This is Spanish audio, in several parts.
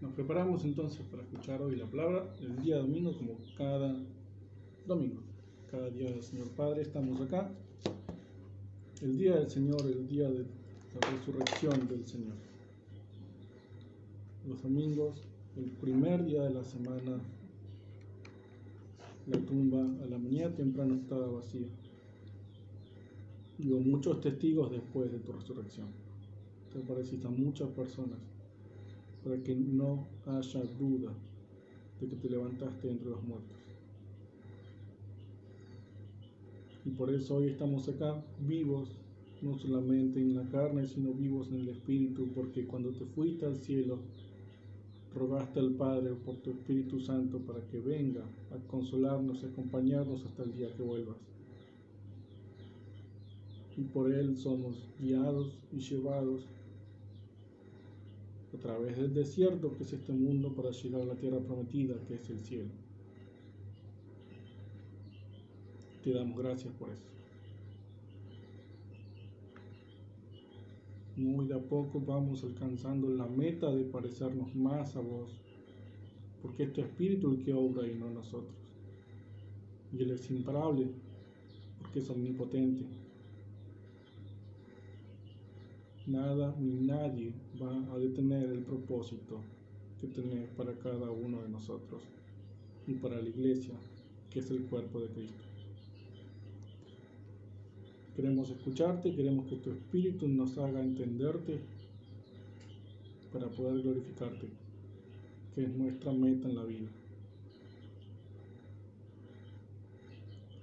Nos preparamos entonces para escuchar hoy la palabra el día domingo, como cada domingo, cada día del Señor Padre. Estamos acá, el día del Señor, el día de la resurrección del Señor. Los domingos, el primer día de la semana, la tumba a la mañana temprano estaba vacía. Y hubo muchos testigos después de tu resurrección. Te apareciste a muchas personas para que no haya duda de que te levantaste entre los muertos. Y por eso hoy estamos acá vivos, no solamente en la carne, sino vivos en el Espíritu, porque cuando te fuiste al cielo, rogaste al Padre por tu Espíritu Santo para que venga a consolarnos, a acompañarnos hasta el día que vuelvas. Y por Él somos guiados y llevados a través del desierto, que es este mundo, para llegar a la tierra prometida, que es el cielo. Te damos gracias por eso. Muy de a poco vamos alcanzando la meta de parecernos más a vos, porque es tu Espíritu el que obra y no nosotros. Y Él es imparable, porque es omnipotente. Nada ni nadie va a detener el propósito que tenés para cada uno de nosotros y para la iglesia, que es el cuerpo de Cristo. Queremos escucharte, queremos que tu Espíritu nos haga entenderte para poder glorificarte, que es nuestra meta en la vida.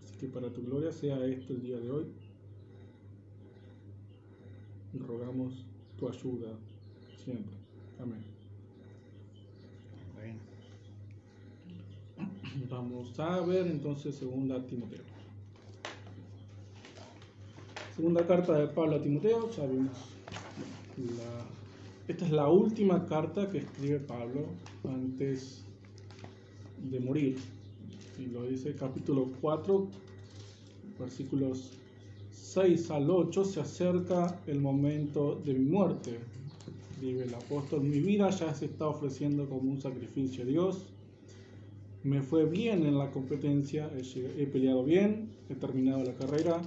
Así que para tu gloria sea esto el día de hoy. Y rogamos tu ayuda siempre. Amén. Bueno. Vamos a ver entonces segunda Timoteo. Segunda carta de Pablo a Timoteo, ya vimos. Esta es la última carta que escribe Pablo antes de morir. Y lo dice capítulo 4, versículos 6 al 8, se acerca el momento de mi muerte. Dice el apóstol, mi vida ya se está ofreciendo como un sacrificio a Dios. Me fue bien en la competencia, he peleado bien, he terminado la carrera,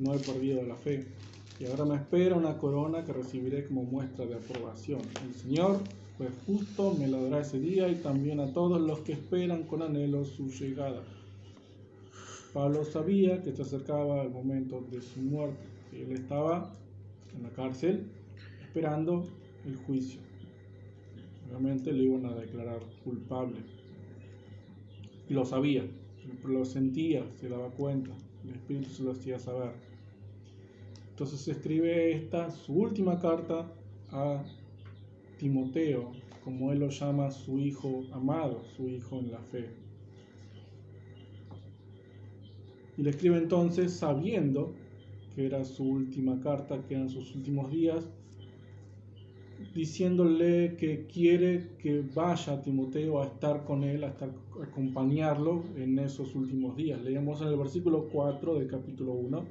no he perdido la fe. Y ahora me espera una corona que recibiré como muestra de aprobación. El Señor, pues justo, me la dará ese día y también a todos los que esperan con anhelo su llegada. Pablo sabía que se acercaba el momento de su muerte. Él estaba en la cárcel esperando el juicio. Realmente le iban a declarar culpable. Y lo sabía, lo sentía, se daba cuenta. El Espíritu se lo hacía saber. Entonces escribe esta, su última carta a Timoteo, como él lo llama, su hijo amado, su hijo en la fe. Y le escribe entonces sabiendo que era su última carta, que eran sus últimos días, diciéndole que quiere que vaya a Timoteo a estar con él, a acompañarlo en esos últimos días. Leemos en el versículo 4 del capítulo 1,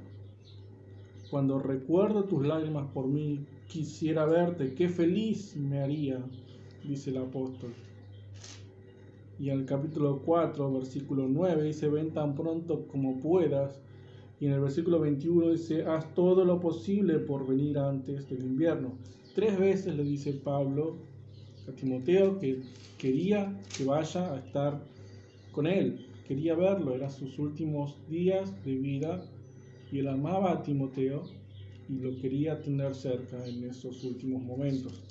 cuando recuerdo tus lágrimas por mí, quisiera verte, qué feliz me haría, dice el apóstol. Y en el capítulo 4, versículo 9, dice, ven tan pronto como puedas. Y en el versículo 21 dice, haz todo lo posible por venir antes del invierno. 3 veces le dice Pablo a Timoteo que quería que vaya a estar con él, quería verlo, eran sus últimos días de vida y él amaba a Timoteo y lo quería tener cerca en esos últimos momentos.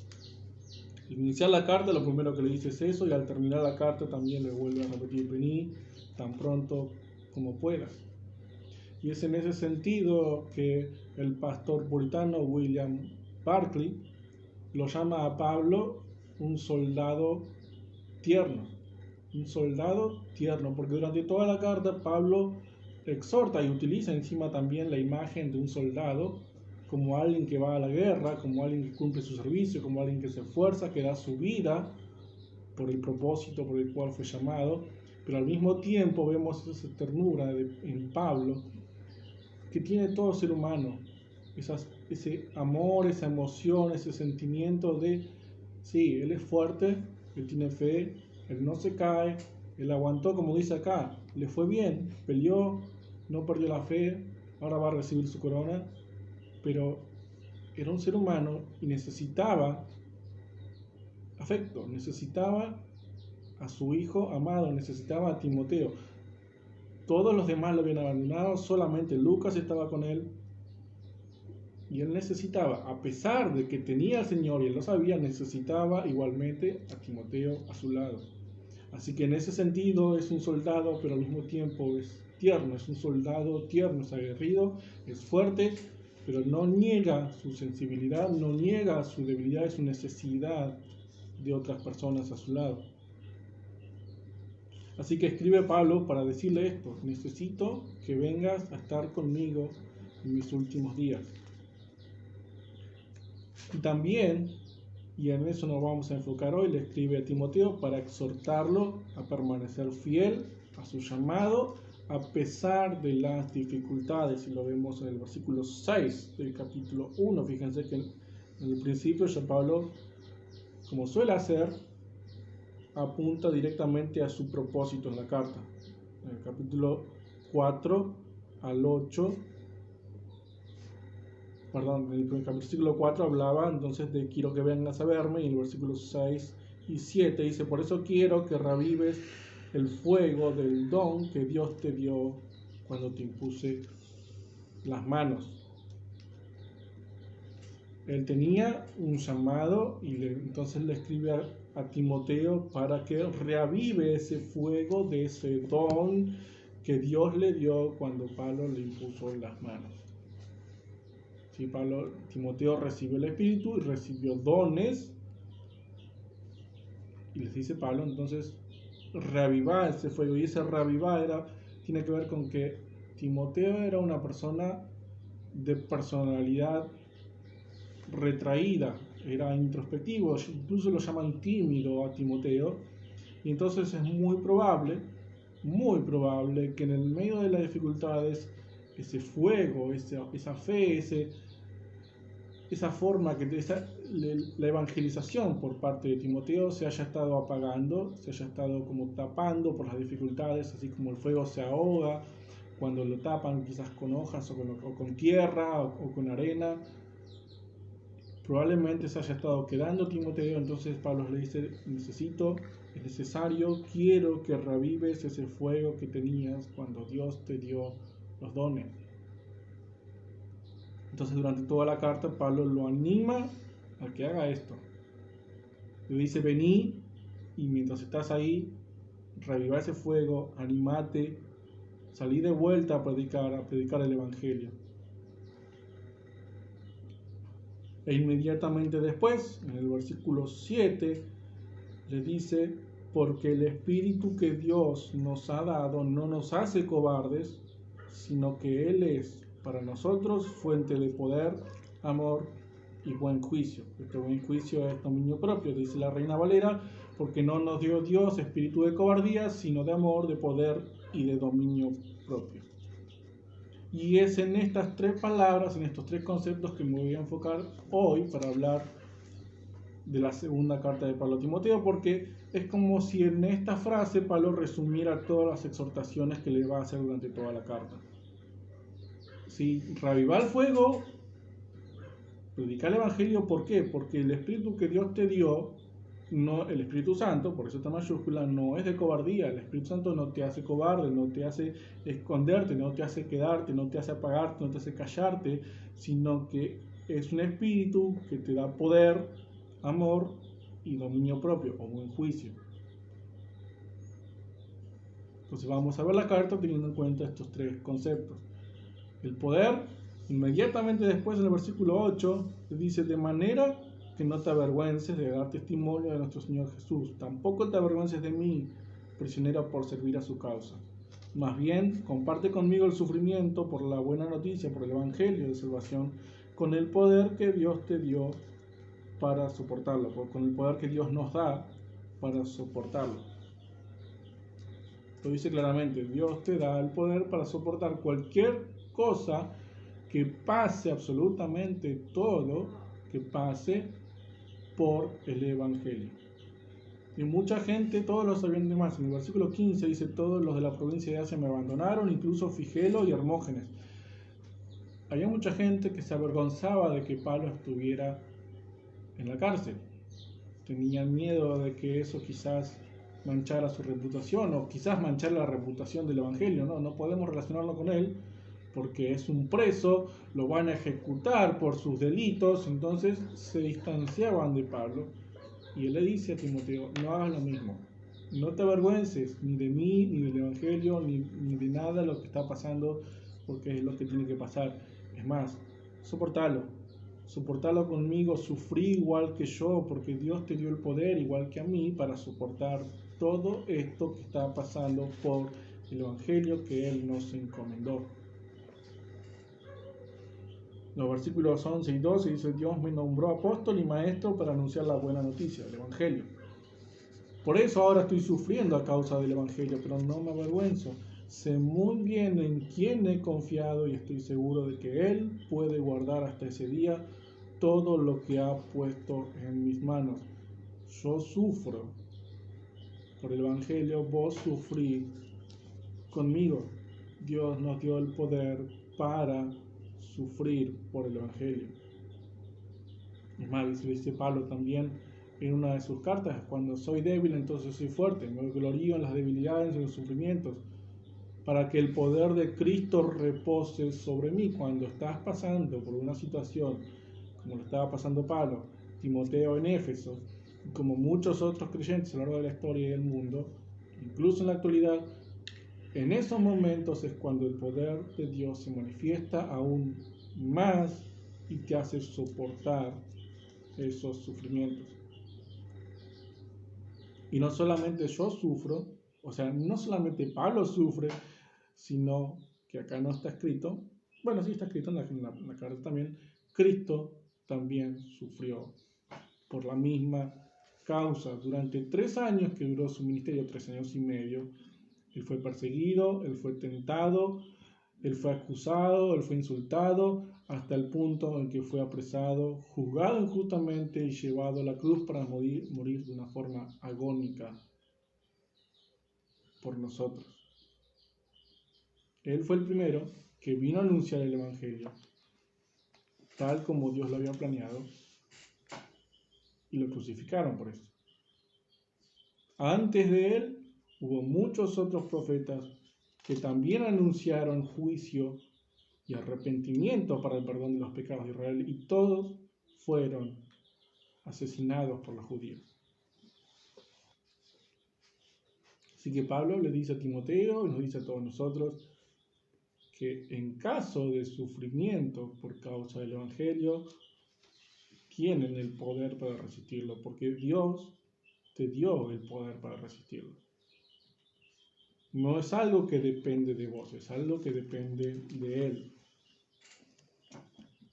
Al iniciar la carta lo primero que le dice es eso, y al terminar la carta también le vuelve a repetir, vení tan pronto como puedas. Y es en ese sentido que el pastor puritano William Barclay lo llama a Pablo un soldado tierno. Un soldado tierno, porque durante toda la carta Pablo exhorta y utiliza encima también la imagen de un soldado como alguien que va a la guerra, como alguien que cumple su servicio, como alguien que se esfuerza, que da su vida por el propósito por el cual fue llamado. Pero al mismo tiempo vemos esa ternura en Pablo que tiene todo ser humano, ese amor, esa emoción, ese sentimiento de, sí, él es fuerte, él tiene fe, él no se cae, él aguantó, como dice acá, le fue bien, peleó, no perdió la fe, ahora va a recibir su corona, pero era un ser humano y necesitaba afecto, necesitaba a su hijo amado, necesitaba a Timoteo. Todos los demás lo habían abandonado, solamente Lucas estaba con él. Y él necesitaba, a pesar de que tenía al Señor y él lo sabía, necesitaba igualmente a Timoteo a su lado. Así que en ese sentido es un soldado, pero al mismo tiempo es tierno, es un soldado tierno, es aguerrido, es fuerte, pero no niega su sensibilidad, no niega su debilidad y su necesidad de otras personas a su lado. Así que escribe Pablo para decirle esto: necesito que vengas a estar conmigo en mis últimos días. Y también, y en eso nos vamos a enfocar hoy, le escribe a Timoteo para exhortarlo a permanecer fiel a su llamado a pesar de las dificultades. Y lo vemos en el versículo 6 del capítulo 1. Fíjense que en el principio ya Pablo, como suele hacer, apunta directamente a su propósito en la carta. En el capítulo 4 al 8, en el versículo 4 hablaba entonces de quiero que vengas a verme, y en el versículo 6 y 7 dice: por eso quiero que reavives el fuego del don que Dios te dio cuando te impuse las manos. Él tenía un llamado y entonces le escribe a Timoteo para que reavive ese fuego de ese don que Dios le dio cuando Pablo le impuso las manos. Sí, Timoteo recibió el Espíritu y recibió dones, y les dice Pablo entonces reavivar ese fuego. Y ese reavivar tiene que ver con que Timoteo era una persona de personalidad retraída, era introspectivo, incluso lo llaman tímido a Timoteo, y entonces es muy probable que en el medio de las dificultades ese fuego, esa fe, esa forma, la evangelización por parte de Timoteo se haya estado apagando, se haya estado como tapando por las dificultades, así como el fuego se ahoga cuando lo tapan quizás con hojas o con tierra o con arena. Probablemente se haya estado quedando Timoteo. Entonces Pablo le dice: es necesario, quiero que revives ese fuego que tenías cuando Dios te dio los dones. Entonces durante toda la carta Pablo lo anima a que haga esto. Le dice: vení, y mientras estás ahí, reviva ese fuego, animate, salí de vuelta a predicar el Evangelio. E inmediatamente después, en el versículo 7, le dice: porque el Espíritu que Dios nos ha dado no nos hace cobardes, sino que Él es para nosotros fuente de poder, amor y buen juicio. Este buen juicio es dominio propio, dice la Reina Valera, porque no nos dio Dios espíritu de cobardía, sino de amor, de poder y de dominio propio. Y es en estas tres palabras, en estos tres conceptos, que me voy a enfocar hoy para hablar de la segunda carta de Pablo a Timoteo, porque es como si en esta frase Pablo resumiera todas las exhortaciones que le va a hacer durante toda la carta. ¿Sí? Reavivar el fuego, predicar el Evangelio. ¿Por qué? Porque el Espíritu que Dios te dio, no, el Espíritu Santo, por eso está mayúscula, no es de cobardía. El Espíritu Santo no te hace cobarde, no te hace esconderte, no te hace quedarte, no te hace apagarte, no te hace callarte, sino que es un espíritu que te da poder, amor y dominio propio, o buen juicio. Entonces vamos a ver la carta teniendo en cuenta estos tres conceptos. El poder, inmediatamente después en el versículo 8, dice: de manera que no te avergüences de dar testimonio de nuestro Señor Jesús, tampoco te avergüences de mí, prisionero por servir a su causa. Más bien, comparte conmigo el sufrimiento por la buena noticia, por el Evangelio de salvación, con el poder que Dios te dio para soportarlo, con el poder que Dios nos da para soportarlo. Lo dice claramente: Dios te da el poder para soportar cualquier cosa que pase, absolutamente todo que pase por el Evangelio. Y mucha gente, todos los habían demás. En el versículo 15 dice, todos los de la provincia de Asia me abandonaron, incluso Figelo y Hermógenes. Había mucha gente que se avergonzaba de que Pablo estuviera en la cárcel. Tenían miedo de que eso quizás manchara su reputación o quizás manchara la reputación del Evangelio. No podemos relacionarlo con él porque es un preso, lo van a ejecutar por sus delitos, entonces se distanciaban de Pablo. Y él le dice a Timoteo, no hagas lo mismo, no te avergüences ni de mí, ni del Evangelio, ni de nada de lo que está pasando, porque es lo que tiene que pasar. Es más, soportalo conmigo, sufrí igual que yo, porque Dios te dio el poder igual que a mí para soportar todo esto que está pasando por el Evangelio que Él nos encomendó. Los versículos 11 y 12 dice, Dios me nombró apóstol y maestro para anunciar la buena noticia, el Evangelio. Por eso ahora estoy sufriendo a causa del Evangelio, pero no me avergüenzo. Sé muy bien en quién he confiado y estoy seguro de que Él puede guardar hasta ese día todo lo que ha puesto en mis manos. Yo sufro por el Evangelio, vos sufrís conmigo. Dios nos dio el poder para sufrir por el Evangelio. Es más, dice Pablo también en una de sus cartas, cuando soy débil entonces soy fuerte, me glorío en las debilidades, en los sufrimientos, para que el poder de Cristo repose sobre mí. Cuando estás pasando por una situación como lo estaba pasando Pablo, Timoteo en Éfeso, y como muchos otros creyentes a lo largo de la historia y del mundo, incluso en la actualidad, en esos momentos es cuando el poder de Dios se manifiesta aún más y te hace soportar esos sufrimientos. Y no solamente yo sufro, o sea, no solamente Pablo sufre, sino que acá no está escrito, bueno, sí está escrito en la carta también, Cristo también sufrió por la misma causa. Durante 3 años que duró su ministerio, 3 años y medio, él fue perseguido, él fue tentado, él fue acusado, él fue insultado, hasta el punto en que fue apresado, juzgado injustamente y llevado a la cruz para morir de una forma agónica por nosotros. Él fue el primero que vino a anunciar el Evangelio, tal como Dios lo había planeado, y lo crucificaron por eso. Antes de él hubo muchos otros profetas que también anunciaron juicio y arrepentimiento para el perdón de los pecados de Israel, y todos fueron asesinados por los judíos. Así que Pablo le dice a Timoteo y nos dice a todos nosotros que en caso de sufrimiento por causa del Evangelio, tienen el poder para resistirlo, porque Dios te dio el poder para resistirlo. No es algo que depende de vos, es algo que depende de Él.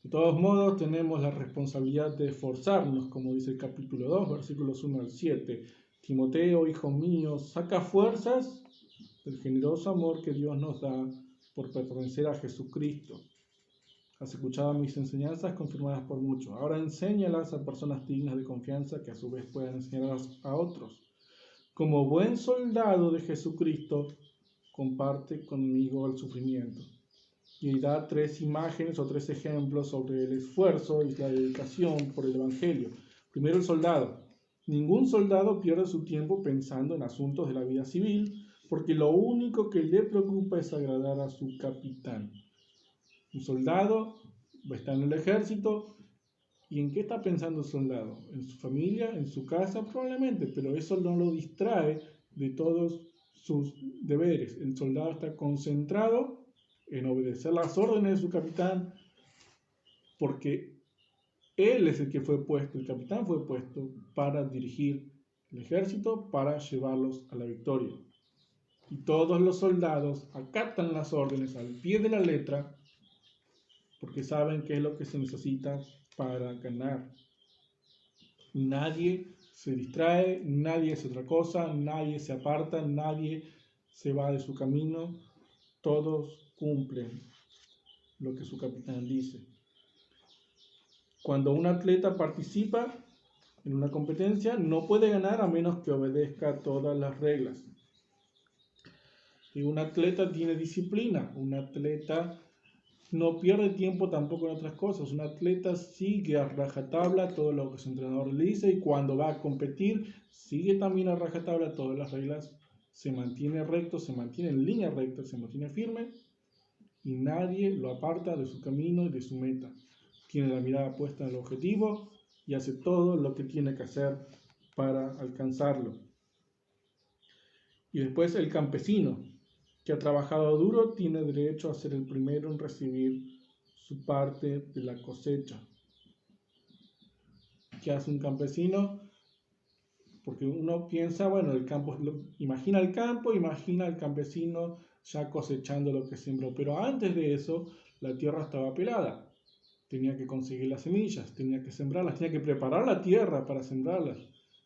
De todos modos, tenemos la responsabilidad de esforzarnos, como dice el capítulo 2, versículos 1 al 7. Timoteo, hijo mío, saca fuerzas del generoso amor que Dios nos da por pertenecer a Jesucristo. Has escuchado mis enseñanzas confirmadas por muchos. Ahora enséñalas a personas dignas de confianza que a su vez puedan enseñarlas a otros. Como buen soldado de Jesucristo, comparte conmigo el sufrimiento. Y da 3 imágenes o 3 ejemplos sobre el esfuerzo y la dedicación por el Evangelio. Primero, el soldado. Ningún soldado pierde su tiempo pensando en asuntos de la vida civil, porque lo único que le preocupa es agradar a su capitán. Un soldado está en el ejército, ¿y en qué está pensando el soldado? ¿En su familia? ¿En su casa? Probablemente, pero eso no lo distrae de todos sus deberes. El soldado está concentrado en obedecer las órdenes de su capitán, porque él es el que fue puesto, el capitán fue puesto para dirigir el ejército, para llevarlos a la victoria. Y todos los soldados acatan las órdenes al pie de la letra, porque saben qué es lo que se necesita para ganar. Nadie se distrae, nadie hace otra cosa, nadie se aparta, nadie se va de su camino, todos cumplen lo que su capitán dice. Cuando un atleta participa, en una competencia no puede ganar a menos que obedezca todas las reglas. Y un atleta tiene disciplina, un atleta no pierde tiempo tampoco en otras cosas. Un atleta sigue a rajatabla todo lo que su entrenador le dice y cuando va a competir sigue también a rajatabla todas las reglas, se mantiene recto, se mantiene en línea recta, se mantiene firme y nadie lo aparta de su camino y de su meta. Tiene la mirada puesta en el objetivo y hace todo lo que tiene que hacer para alcanzarlo. Y después el campesino, que ha trabajado duro, tiene derecho a ser el primero en recibir su parte de la cosecha. ¿Qué hace un campesino? Porque uno piensa, bueno, el campo, imagina el campo, imagina al campesino ya cosechando lo que sembró. Pero antes de eso, la tierra estaba pelada. Tenía que conseguir las semillas, tenía que sembrarlas, tenía que preparar la tierra para sembrarlas,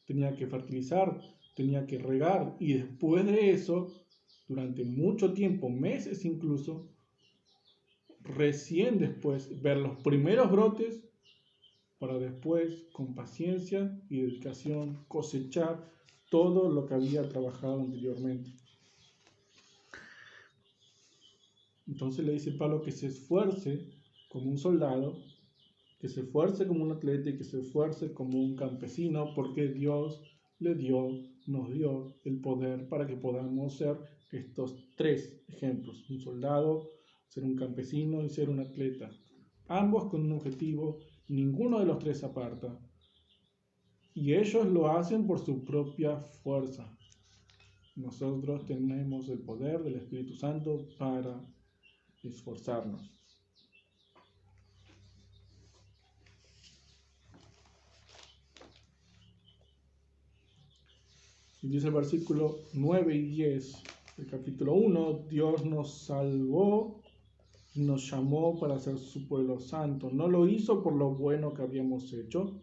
tenía que fertilizar, tenía que regar. Y después de eso, durante mucho tiempo, meses incluso, recién después ver los primeros brotes para después, con paciencia y dedicación, cosechar todo lo que había trabajado anteriormente. Entonces le dice Pablo que se esfuerce como un soldado, que se esfuerce como un atleta y que se esfuerce como un campesino, porque Dios nos dio el poder para que podamos ser estos tres ejemplos: un soldado, ser un campesino y ser un atleta, ambos con un objetivo. Ninguno de los tres aparta. Y ellos lo hacen por su propia fuerza. Nosotros tenemos el poder del Espíritu Santo para esforzarnos. Y dice el versículo 9 y 10 del capítulo 1, Dios nos salvó, nos llamó para ser su pueblo santo. No lo hizo por lo bueno que habíamos hecho,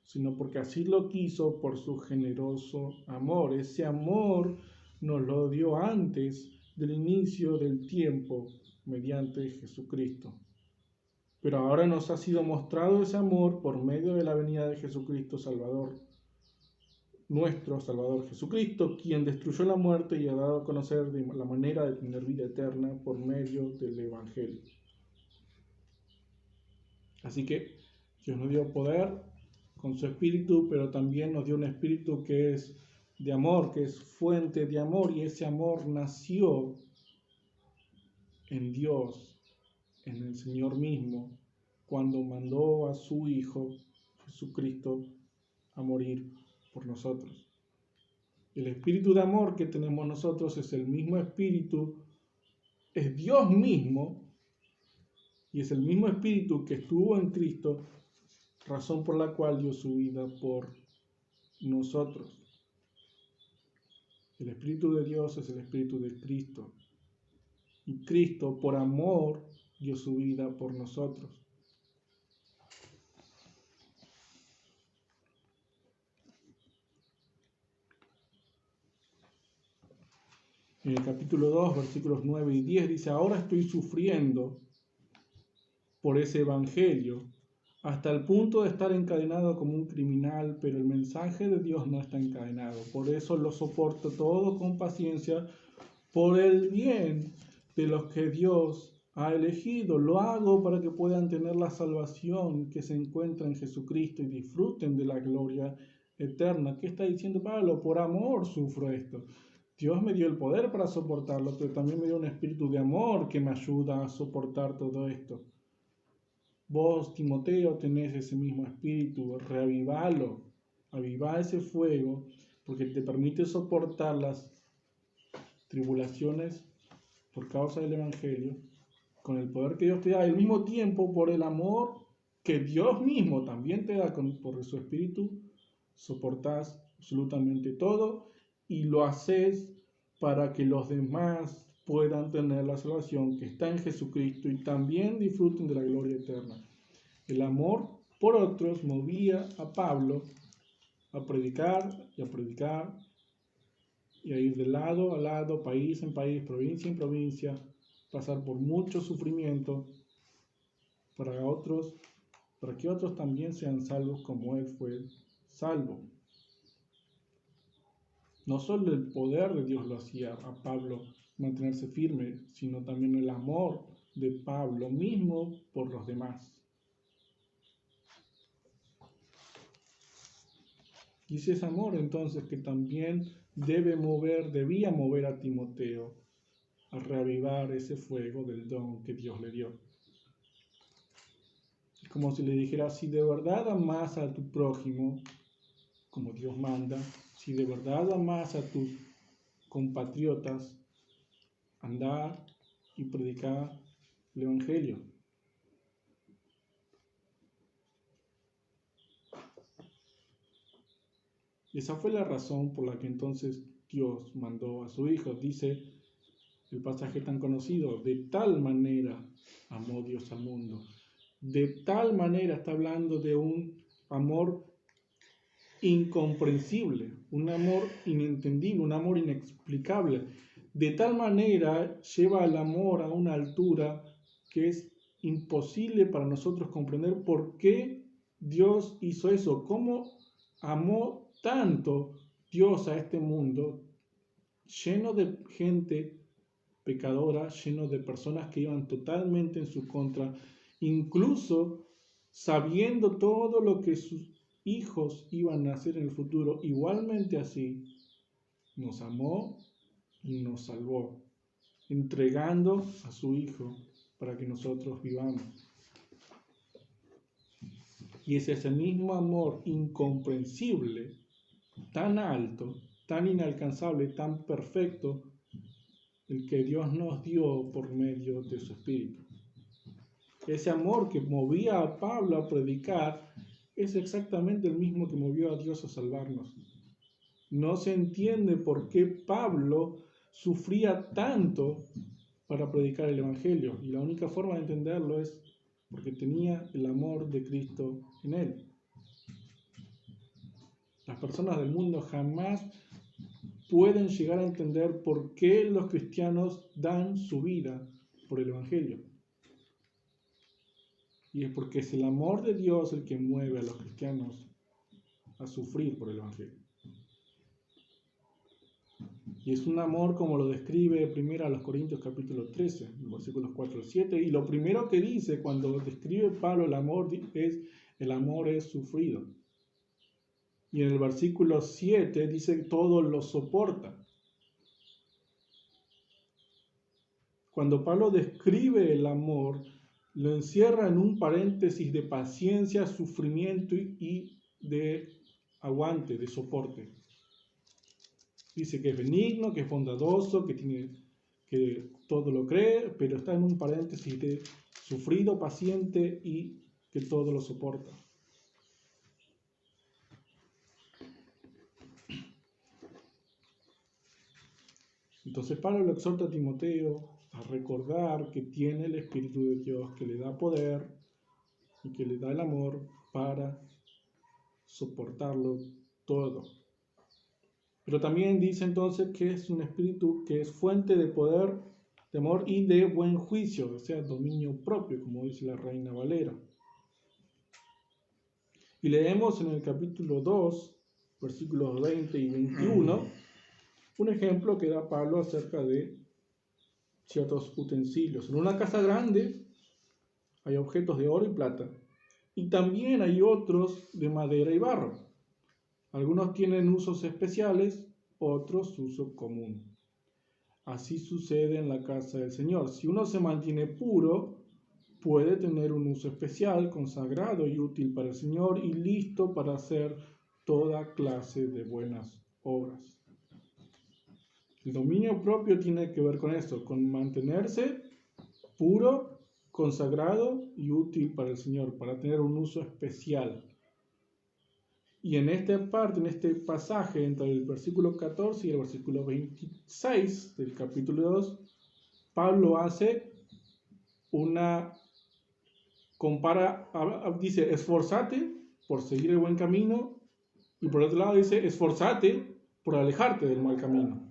sino porque así lo quiso por su generoso amor. Ese amor nos lo dio antes del inicio del tiempo mediante Jesucristo. Pero ahora nos ha sido mostrado ese amor por medio de la venida de Jesucristo Salvador, nuestro Salvador Jesucristo, quien destruyó la muerte y ha dado a conocer la manera de tener vida eterna por medio del Evangelio. Así que Dios nos dio poder con su espíritu, pero también nos dio un espíritu que es de amor, que es fuente de amor, y ese amor nació en Dios, en el Señor mismo, cuando mandó a su Hijo Jesucristo a morir por nosotros. El espíritu de amor que tenemos nosotros es el mismo espíritu, es Dios mismo, y es el mismo espíritu que estuvo en Cristo, razón por la cual dio su vida por nosotros. El Espíritu de Dios es el Espíritu de Cristo. Y Cristo, por amor, dio su vida por nosotros. En el capítulo 2, versículos 9 y 10 dice: ahora estoy sufriendo por ese evangelio, hasta el punto de estar encadenado como un criminal, pero el mensaje de Dios no está encadenado. Por eso lo soporto todo con paciencia, por el bien de los que Dios ha elegido. Lo hago para que puedan tener la salvación que se encuentra en Jesucristo y disfruten de la gloria eterna. ¿Qué está diciendo Pablo? Por amor sufro esto. Dios me dio el poder para soportarlo, pero también me dio un espíritu de amor que me ayuda a soportar todo esto. Vos, Timoteo, tenés ese mismo espíritu, reavivalo, avivá ese fuego, porque te permite soportar las tribulaciones por causa del Evangelio, con el poder que Dios te da, al mismo tiempo por el amor que Dios mismo también te da por su espíritu, soportás absolutamente todo y lo haces para que los demás puedan tener la salvación que está en Jesucristo y también disfruten de la gloria eterna. El amor por otros movía a Pablo a predicar y a predicar y a ir de lado a lado, país en país, provincia en provincia, pasar por mucho sufrimiento para que otros también sean salvos como él fue salvo. No solo el poder de Dios lo hacía a Pablo mantenerse firme, sino también el amor de Pablo mismo por los demás. Y es ese amor entonces que también debía mover a Timoteo a reavivar ese fuego del don que Dios le dio. Es como si le dijera, si de verdad amas a tu prójimo, como Dios manda, si de verdad amas a tus compatriotas, andá y predicá el Evangelio. Y esa fue la razón por la que entonces Dios mandó a su Hijo. Dice el pasaje tan conocido, de tal manera amó Dios al mundo. De tal manera está hablando de un amor incomprensible, un amor inentendible, un amor inexplicable. De tal manera lleva el amor a una altura que es imposible para nosotros comprender por qué Dios hizo eso, cómo amó tanto Dios a este mundo lleno de gente pecadora, lleno de personas que iban totalmente en su contra, incluso sabiendo todo lo que sus hijos iban a hacer en el futuro. Igualmente así nos amó y nos salvó, entregando a su Hijo para que nosotros vivamos. Y es ese mismo amor incomprensible, tan alto, tan inalcanzable, tan perfecto, el que Dios nos dio por medio de su Espíritu. Ese amor que movía a Pablo a predicar es exactamente el mismo que movió a Dios a salvarnos. No se entiende por qué Pablo sufría tanto para predicar el Evangelio, y la única forma de entenderlo es porque tenía el amor de Cristo en él. Las personas del mundo jamás pueden llegar a entender por qué los cristianos dan su vida por el Evangelio. Y es porque es el amor de Dios el que mueve a los cristianos a sufrir por el Evangelio. Y es un amor como lo describe primero a los Corintios capítulo 13, versículos 4 al 7. Y lo primero que dice cuando describe Pablo el amor es, el amor es sufrido. Y en el versículo 7 dice, todo lo soporta. Cuando Pablo describe el amor, lo encierra en un paréntesis de paciencia, sufrimiento y de aguante, de soporte. Dice que es benigno, que es bondadoso, que todo lo cree, pero está en un paréntesis de sufrido, paciente y que todo lo soporta. Entonces Pablo le exhorta a Timoteo a recordar que tiene el Espíritu de Dios, que le da poder y que le da el amor para soportarlo todo. Pero también dice entonces que es un espíritu que es fuente de poder, de amor y de buen juicio, o sea, dominio propio, como dice la Reina Valera. Y leemos en el capítulo 2, versículos 20 y 21, un ejemplo que da Pablo acerca de ciertos utensilios. En una casa grande hay objetos de oro y plata, y también hay otros de madera y barro. Algunos tienen usos especiales, otros uso común. Así sucede en la casa del Señor. Si uno se mantiene puro, puede tener un uso especial, consagrado y útil para el Señor y listo para hacer toda clase de buenas obras. El dominio propio tiene que ver con esto, con mantenerse puro, consagrado y útil para el Señor, para tener un uso especial. Y en esta parte, en este pasaje, entre el versículo 14 y el versículo 26 del capítulo 2, Pablo dice, esforzate por seguir el buen camino, y por otro lado dice, esforzate por alejarte del mal camino.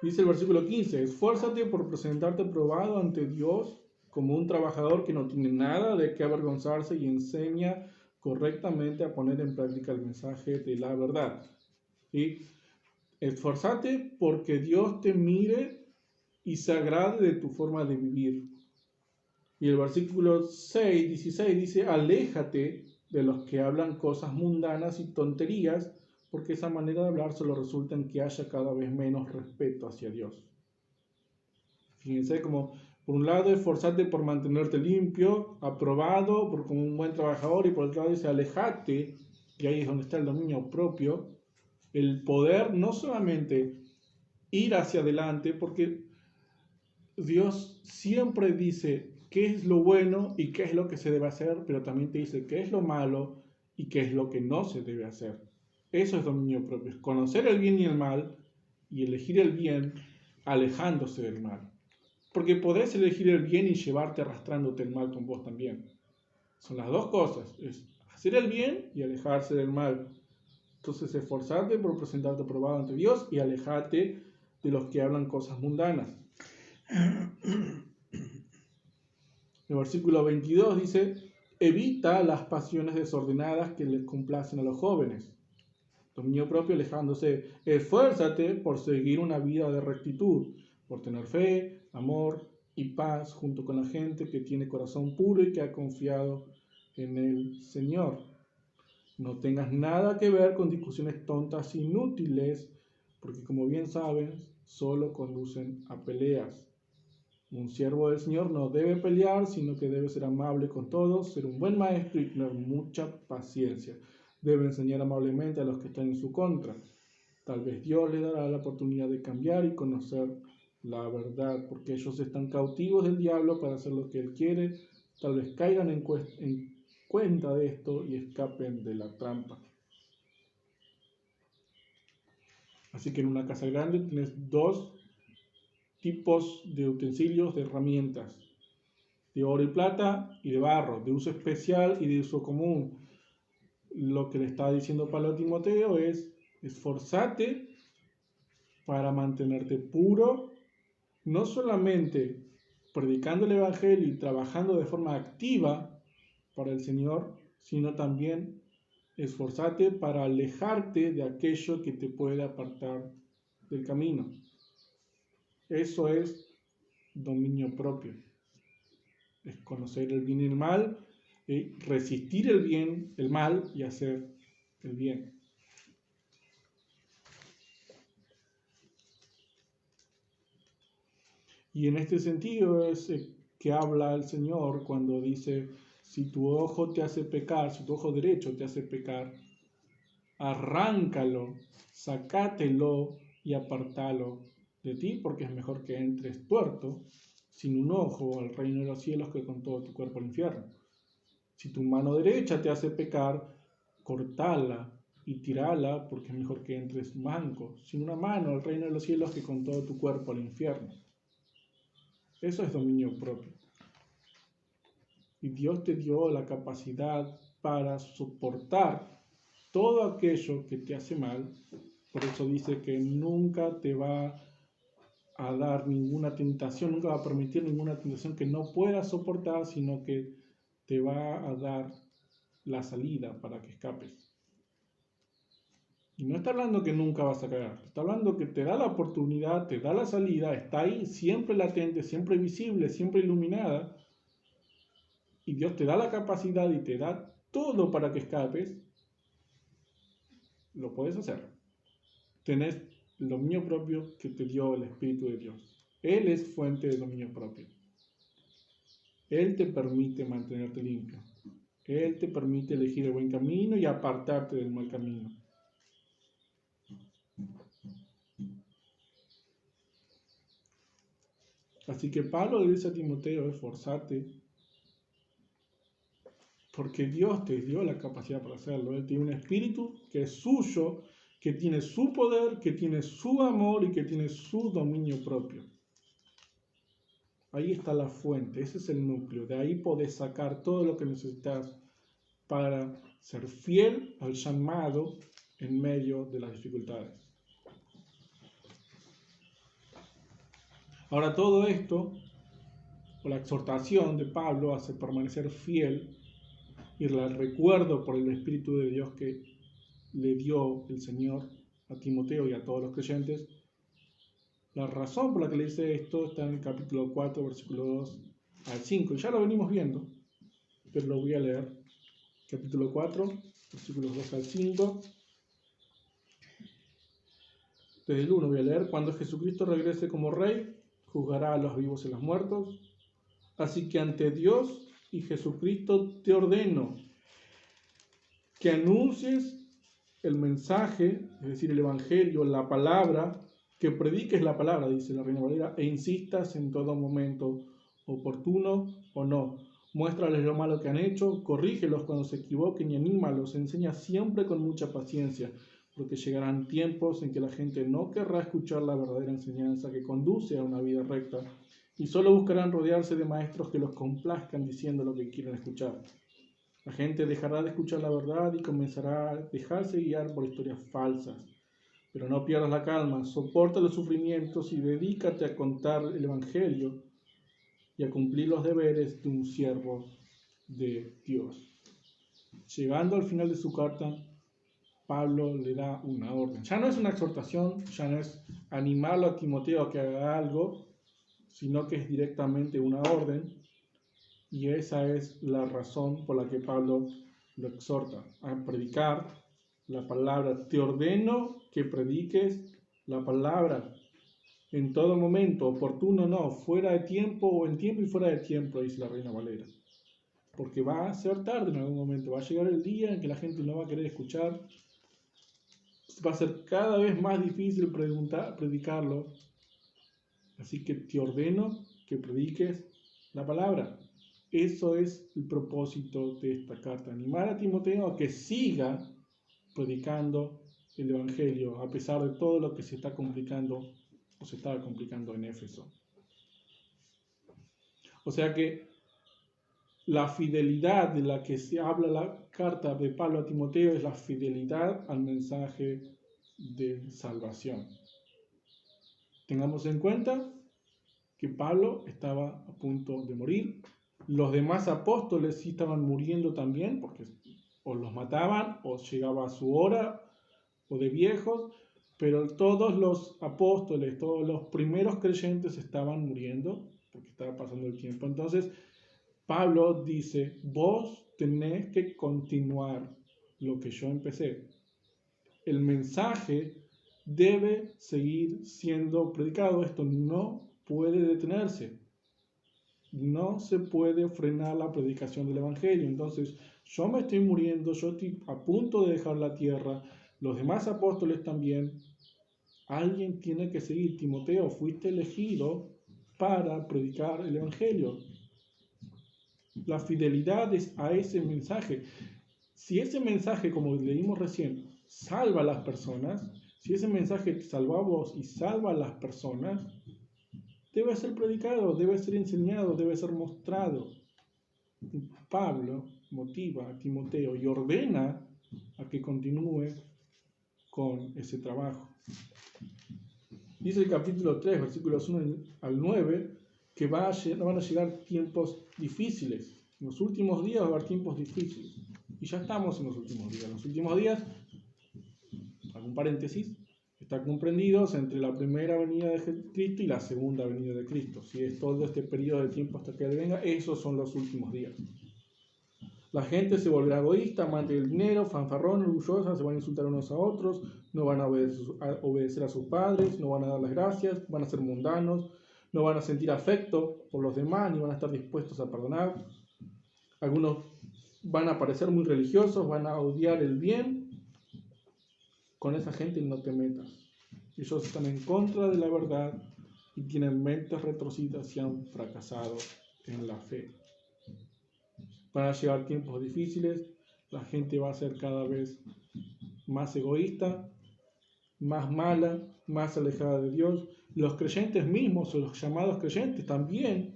Dice el versículo 15, esfuérzate por presentarte probado ante Dios, como un trabajador que no tiene nada de qué avergonzarse y enseña correctamente a poner en práctica el mensaje de la verdad. ¿Sí? Esforzate porque Dios te mire y se agrade de tu forma de vivir. Y el versículo 16 dice, aléjate de los que hablan cosas mundanas y tonterías, porque esa manera de hablar solo resulta en que haya cada vez menos respeto hacia Dios. Fíjense como, por un lado, esforzate por mantenerte limpio, aprobado, como un buen trabajador, y por otro lado dice, aléjate, y ahí es donde está el dominio propio, el poder no solamente ir hacia adelante, porque Dios siempre dice qué es lo bueno y qué es lo que se debe hacer, pero también te dice qué es lo malo y qué es lo que no se debe hacer. Eso es dominio propio, es conocer el bien y el mal y elegir el bien alejándose del mal. Porque podés elegir el bien y llevarte arrastrándote el mal con vos también. Son las dos cosas, es hacer el bien y alejarse del mal. Entonces esforzarte por presentarte aprobado ante Dios y alejate de los que hablan cosas mundanas. El versículo 22 dice, evita las pasiones desordenadas que les complacen a los jóvenes. Dominio propio alejándose. Esfuérzate por seguir una vida de rectitud, por tener fe, amor y paz junto con la gente que tiene corazón puro y que ha confiado en el Señor. No tengas nada que ver con discusiones tontas e inútiles, porque como bien saben, solo conducen a peleas. Un siervo del Señor no debe pelear, sino que debe ser amable con todos, ser un buen maestro y tener mucha paciencia. Debe enseñar amablemente a los que están en su contra. Tal vez Dios le dará la oportunidad de cambiar y conocer la verdad, porque ellos están cautivos del diablo para hacer lo que él quiere. Tal vez caigan en cuenta de esto y escapen de la trampa. Así que en una casa grande tienes dos tipos de utensilios, de herramientas, de oro y plata y de barro, de uso especial y de uso común. Lo que le está diciendo Pablo a Timoteo es, esforzate para mantenerte puro, no solamente predicando el Evangelio y trabajando de forma activa para el Señor, sino también esforzate para alejarte de aquello que te puede apartar del camino. Eso es dominio propio. Es conocer el bien y el mal, resistir el mal y hacer el bien. Y en este sentido es que habla el Señor cuando dice, si tu ojo te hace pecar, si tu ojo derecho te hace pecar, arráncalo, sacátelo y apartalo de ti, porque es mejor que entres tuerto, sin un ojo, al reino de los cielos, que con todo tu cuerpo al infierno. Si tu mano derecha te hace pecar, cortala y tirala, porque es mejor que entres manco, sin una mano, al reino de los cielos, que con todo tu cuerpo al infierno. Eso es dominio propio. Y Dios te dio la capacidad para soportar todo aquello que te hace mal. Por eso dice que nunca te va a dar ninguna tentación, nunca va a permitir ninguna tentación que no puedas soportar, sino que te va a dar la salida para que escapes. Y no está hablando que nunca vas a caer, está hablando que te da la oportunidad, te da la salida, está ahí siempre latente, siempre visible, siempre iluminada, y Dios te da la capacidad y te da todo para que escapes. Lo puedes hacer. Tenés el dominio propio que te dio el Espíritu de Dios. Él es fuente de dominio propio. Él te permite mantenerte limpio. Él te permite elegir el buen camino y apartarte del mal camino. Así que Pablo le dice a Timoteo, esforzate, porque Dios te dio la capacidad para hacerlo. Él tiene un espíritu que es suyo, que tiene su poder, que tiene su amor y que tiene su dominio propio. Ahí está la fuente, ese es el núcleo. De ahí podés sacar todo lo que necesitas para ser fiel al llamado en medio de las dificultades. Ahora todo esto o la exhortación de Pablo hace permanecer fiel y el recuerdo por el Espíritu de Dios que le dio el Señor a Timoteo y a todos los creyentes. La razón por la que le dice esto está en el capítulo 4, versículo 2 al 5. Ya lo venimos viendo, pero lo voy a leer. Capítulo 4, versículos 2 al 5. Desde el 1 voy a leer. Cuando Jesucristo regrese como Rey, juzgará a los vivos y a los muertos. Así que ante Dios y Jesucristo te ordeno que anuncies el mensaje, es decir, el Evangelio, la palabra, que prediques la palabra, dice la Reina Valera, e insistas en todo momento, oportuno o no. Muéstrales lo malo que han hecho, corrígelos cuando se equivoquen y anímalos, enseña siempre con mucha paciencia, porque llegarán tiempos en que la gente no querrá escuchar la verdadera enseñanza que conduce a una vida recta, y solo buscarán rodearse de maestros que los complazcan diciendo lo que quieren escuchar. La gente dejará de escuchar la verdad y comenzará a dejarse guiar por historias falsas. Pero no pierdas la calma, soporta los sufrimientos y dedícate a contar el Evangelio y a cumplir los deberes de un siervo de Dios. Llegando al final de su carta, Pablo le da una orden. Ya no es una exhortación, ya no es animarlo a Timoteo a que haga algo, sino que es directamente una orden. Y esa es la razón por la que Pablo lo exhorta a predicar la palabra. Te ordeno que prediques la palabra en todo momento, oportuno o no, fuera de tiempo o en tiempo y fuera de tiempo, dice la Reina Valera. Porque va a ser tarde en algún momento, va a llegar el día en que la gente no va a querer escuchar. Va a ser cada vez más difícil predicarlo. Así que te ordeno que prediques la palabra. Eso es el propósito de esta carta, animar a Timoteo a que siga predicando el Evangelio, a pesar de todo lo que se está complicando o se estaba complicando en Éfeso. O sea que la fidelidad de la que se habla la carta de Pablo a Timoteo es la fidelidad al mensaje de salvación. Tengamos en cuenta que Pablo estaba a punto de morir. Los demás apóstoles sí estaban muriendo también, porque o los mataban, o llegaba a su hora, o de viejos, pero todos los apóstoles, todos los primeros creyentes estaban muriendo, porque estaba pasando el tiempo. Entonces, Pablo dice, vos tenés que continuar lo que yo empecé. El mensaje debe seguir siendo predicado. Esto no puede detenerse. No se puede frenar la predicación del Evangelio. Entonces, yo me estoy muriendo, yo estoy a punto de dejar la tierra, los demás apóstoles también. Alguien tiene que seguir. Timoteo, fuiste elegido para predicar el Evangelio. La fidelidad es a ese mensaje. Si ese mensaje, como leímos recién, salva a las personas, si ese mensaje te salvó a vos y salva a las personas, debe ser predicado, debe ser enseñado, debe ser mostrado. Pablo motiva a Timoteo y ordena a que continúe con ese trabajo. Dice el capítulo 3, versículos 1 al 9, que van a llegar tiempos difíciles. En los últimos días va a haber tiempos difíciles. Y ya estamos en los últimos días. En los últimos días, hago un paréntesis, está comprendidos entre la primera venida de Cristo y la segunda venida de Cristo. Si es todo este periodo de tiempo hasta que Él venga, esos son los últimos días. La gente se volverá egoísta, amante del dinero, fanfarrón, orgullosa, se van a insultar unos a otros, no van a obedecer a sus padres, no van a dar las gracias, van a ser mundanos, no van a sentir afecto por los demás, ni van a estar dispuestos a perdonar. Algunos van a parecer muy religiosos, van a odiar el bien. Con esa gente no te metas. Ellos están en contra de la verdad y tienen mentes retorcidas y han fracasado en la fe. Van a llegar tiempos difíciles, la gente va a ser cada vez más egoísta, más mala, más alejada de Dios. Los creyentes mismos o los llamados creyentes también.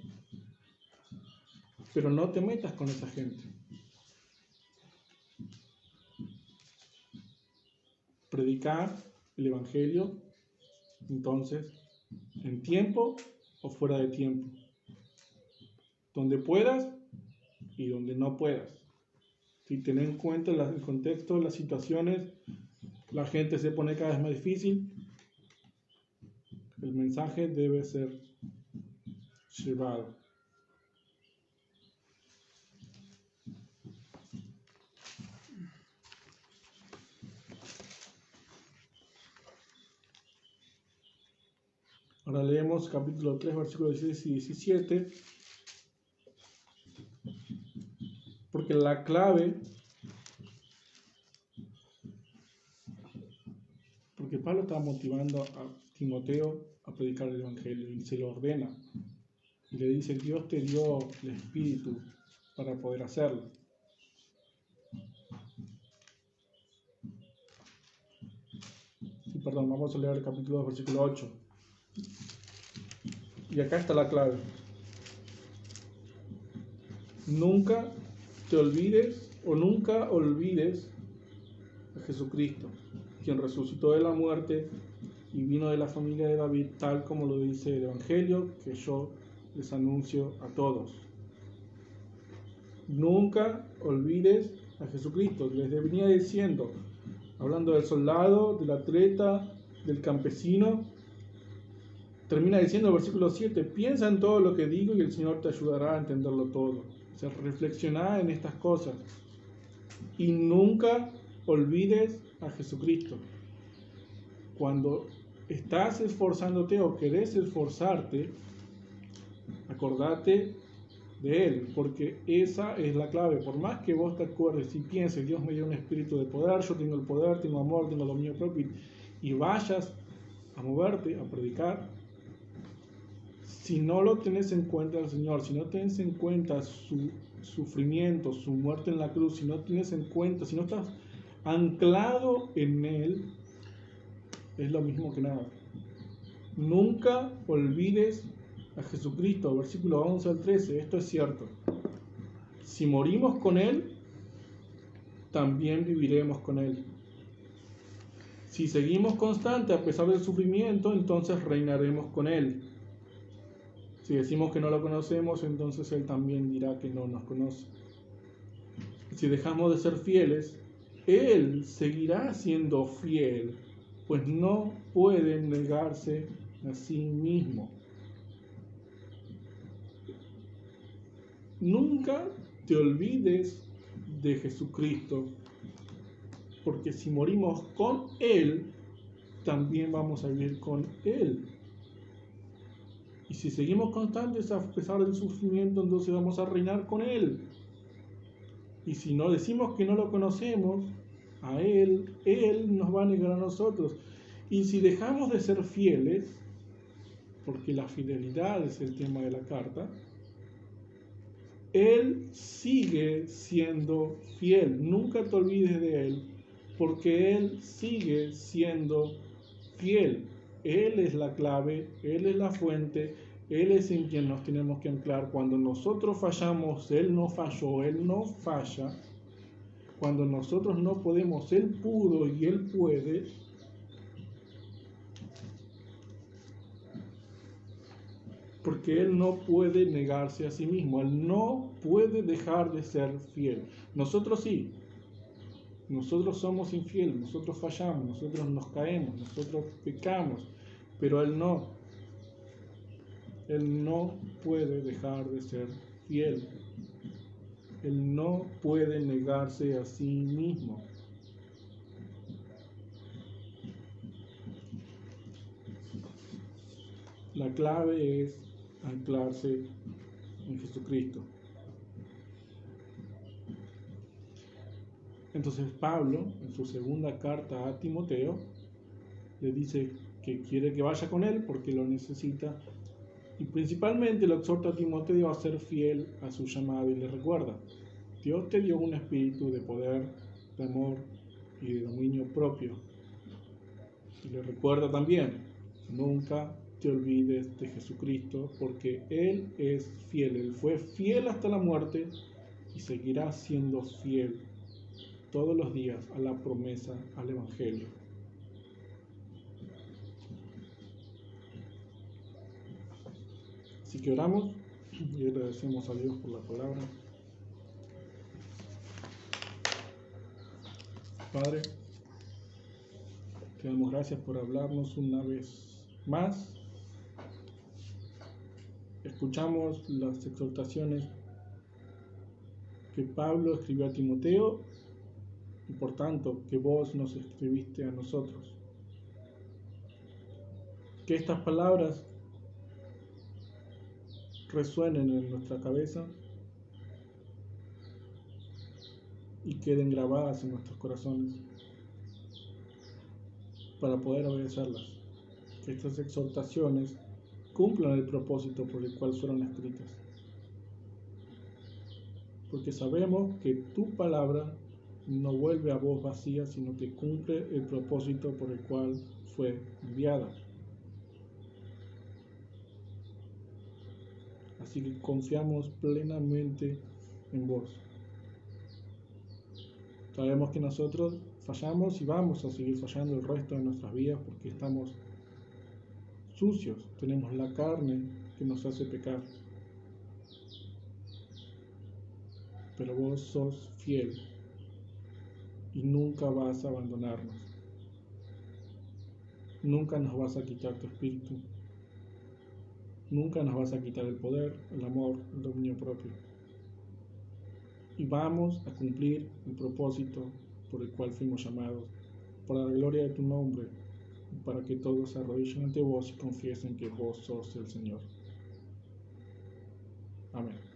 Pero no te metas con esa gente. Predicar el Evangelio, entonces, en tiempo o fuera de tiempo. donde puedas y donde no puedas. Si tenés en cuenta el contexto, las situaciones, la gente se pone cada vez más difícil, el mensaje debe ser llevado. Ahora leemos capítulo 3, versículos 16 y 17. Porque la clave, porque Pablo está motivando a Timoteo a predicar el Evangelio y se lo ordena. Y le dice, Dios te dio el Espíritu para poder hacerlo. Y perdón, vamos a leer el capítulo 2, versículo 8. Y acá está la clave. Nunca te olvides o nunca olvides a Jesucristo, quien resucitó de la muerte y vino de la familia de David, tal como lo dice el Evangelio que yo les anuncio a todos. Nunca olvides a Jesucristo. Les venía diciendo, hablando del soldado, del atleta, del campesino, termina diciendo el versículo 7, piensa en todo lo que digo y el Señor te ayudará a entenderlo todo. O sea, reflexiona en estas cosas. Y nunca olvides a Jesucristo. Cuando estás esforzándote o querés esforzarte, acordate de Él, porque esa es la clave. Por más que vos te acuerdes y pienses, Dios me dio un espíritu de poder, yo tengo el poder, tengo amor, tengo dominio propio, y vayas a moverte, a predicar, si no lo tenés en cuenta al Señor, si no tenés en cuenta su sufrimiento, su muerte en la cruz, si no tienes en cuenta, si no estás anclado en Él, es lo mismo que nada. Nunca olvides a Jesucristo, versículo 11 al 13, esto es cierto. Si morimos con Él, también viviremos con Él. Si seguimos constantes a pesar del sufrimiento, entonces reinaremos con Él. Si decimos que no lo conocemos, entonces Él también dirá que no nos conoce. Si dejamos de ser fieles, Él seguirá siendo fiel, pues no puede negarse a sí mismo. Nunca te olvides de Jesucristo, porque si morimos con Él, también vamos a vivir con Él. Y si seguimos constantes a pesar del sufrimiento, entonces vamos a reinar con Él. Y si no decimos que no lo conocemos, a Él nos va a negar a nosotros. Y si dejamos de ser fieles, porque la fidelidad es el tema de la carta, Él sigue siendo fiel. Nunca te olvides de Él, porque Él sigue siendo fiel. Él es la clave, Él es la fuente, Él es en quien nos tenemos que anclar. Cuando nosotros fallamos, Él no falló, Él no falla. Cuando nosotros no podemos, Él pudo y Él puede. Porque Él no puede negarse a sí mismo, Él no puede dejar de ser fiel. Nosotros sí, nosotros somos infieles, nosotros fallamos, nosotros nos caemos, nosotros pecamos, pero Él no. Él no puede dejar de ser fiel. Él no puede negarse a sí mismo. La clave es anclarse en Jesucristo. Entonces Pablo, en su segunda carta a Timoteo, le dice que quiere que vaya con él porque lo necesita, y principalmente lo exhorta a Timoteo a ser fiel a su llamado y le recuerda, Dios te dio un espíritu de poder, de amor y de dominio propio. Y le recuerda también, nunca te olvides de Jesucristo, porque Él es fiel. Él fue fiel hasta la muerte y seguirá siendo fiel todos los días a la promesa, al Evangelio. Así que oramos y agradecemos a Dios por la palabra. Padre, te damos gracias por hablarnos una vez más. Escuchamos las exhortaciones que Pablo escribió a Timoteo y por tanto que vos nos escribiste a nosotros. Que estas palabras resuenen en nuestra cabeza y queden grabadas en nuestros corazones para poder obedecerlas. Que estas exhortaciones cumplan el propósito por el cual fueron escritas. Porque sabemos que tu palabra no vuelve a vos vacía, sino que cumple el propósito por el cual fue enviada. Así que confiamos plenamente en vos. Sabemos que nosotros fallamos y vamos a seguir fallando el resto de nuestras vidas porque estamos sucios, tenemos la carne que nos hace pecar. Pero vos sos fiel y nunca vas a abandonarnos. Nunca nos vas a quitar tu espíritu. Nunca nos vas a quitar el poder, el amor, el dominio propio. Y vamos a cumplir el propósito por el cual fuimos llamados, para la gloria de tu nombre, y para que todos se arrodillen ante vos y confiesen que vos sos el Señor. Amén.